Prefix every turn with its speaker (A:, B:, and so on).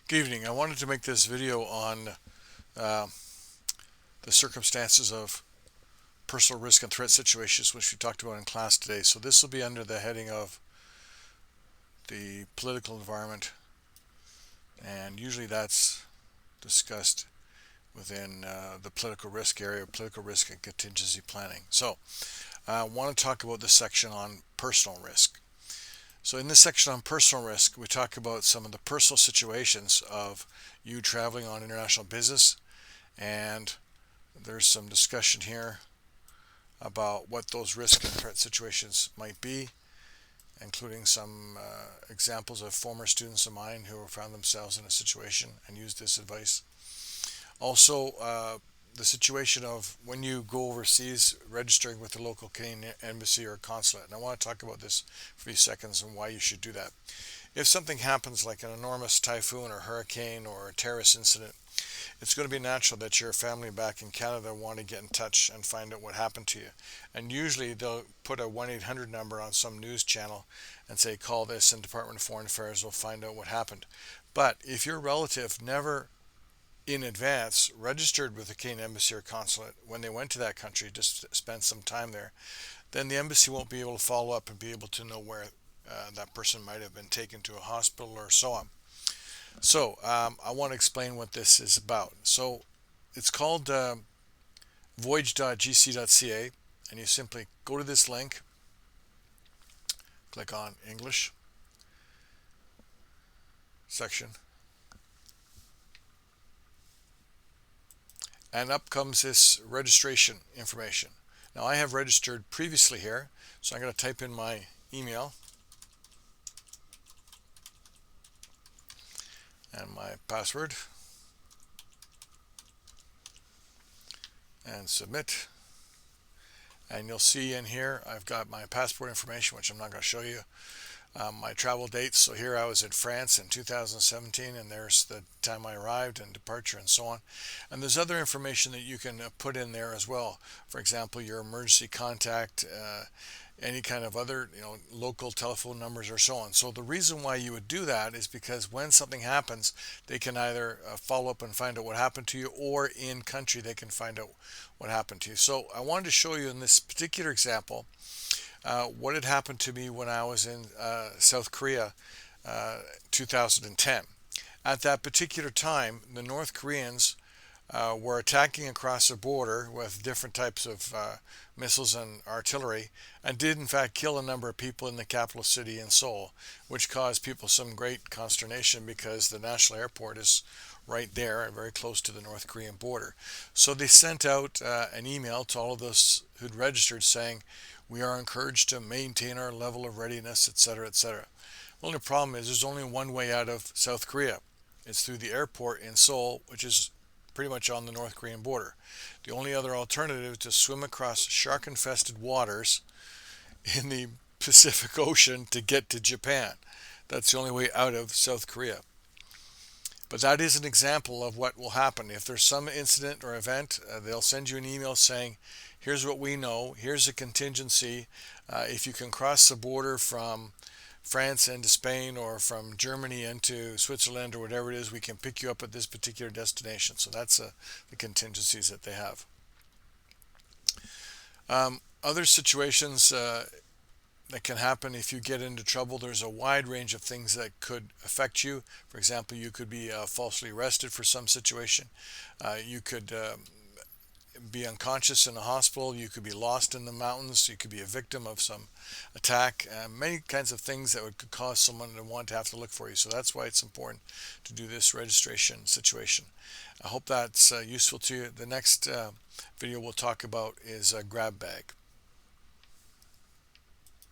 A: Good evening. I wanted to make this video on uh, the circumstances of personal risk and threat situations, which we talked about in class today. So this will be under the heading of the political environment, and usually that's discussed within the political risk area, political risk and contingency planning. So I want to talk about this section on personal risk. So in this section on personal risk, we talk about some of the personal situations of you traveling on international business, and there's some discussion here about what those risk and threat situations might be, including some examples of former students of mine who have found themselves in a situation and used this advice. Also, the situation of when you go overseas, registering with the local Canadian embassy or consulate. And I want to talk about this for a few seconds and why you should do that. If something happens like an enormous typhoon or hurricane or a terrorist incident, it's going to be natural that your family back in Canada want to get in touch and find out what happened to you. And usually they'll put a 1-800 number on some news channel and say, call this, and Department of Foreign Affairs will find out what happened. But if your relative never in advance registered with the Canadian embassy or consulate when they went to that country to spend some time there, then the embassy won't be able to follow up and be able to know where that person might have been taken to a hospital or so on. So I want to explain what this is about. So it's called voyage.gc.ca, and you simply go to this link, click on English section, and up comes this registration information. Now I have registered previously here, so I'm going to type in my email and my password and submit. And you'll see in here I've got my passport information, which I'm not going to show you. My travel dates. So here I was in France in 2017, and there's the time I arrived and departure and so on. And there's other information that you can put in there as well. For example, your emergency contact, any kind of other, local telephone numbers or so on. So the reason why you would do that is because when something happens, they can either follow up and find out what happened to you, or in country they can find out what happened to you. So I wanted to show you in this particular example what had happened to me when I was in South Korea 2010. At that particular time, the North Koreans were attacking across the border with different types of missiles and artillery, and did in fact kill a number of people in the capital city in Seoul, which caused people some great consternation because the national airport is right there and very close to the North Korean border. So they sent out an email to all of those who'd registered saying, we are encouraged to maintain our level of readiness, etc., etc. Well, the problem is there's only one way out of South Korea. It's through the airport in Seoul, which is pretty much on the North Korean border. The only other alternative is to swim across shark-infested waters in the Pacific Ocean to get to Japan. That's the only way out of South Korea. But that is an example of what will happen. If there's some incident or event, they'll send you an email saying, here's what we know, here's a contingency. If you can cross the border from France into Spain or from Germany into Switzerland or whatever it is, we can pick you up at this particular destination. So that's the contingencies that they have. Other situations that can happen if you get into trouble, there's a wide range of things that could affect you. For example, you could be falsely arrested for some situation. You could be unconscious in a hospital. You could be lost in the mountains. You could be a victim of some attack. Many kinds of things that could cause someone to want to have to look for you. So that's why it's important to do this registration situation. I hope that's useful to you. The next video we'll talk about is a grab bag.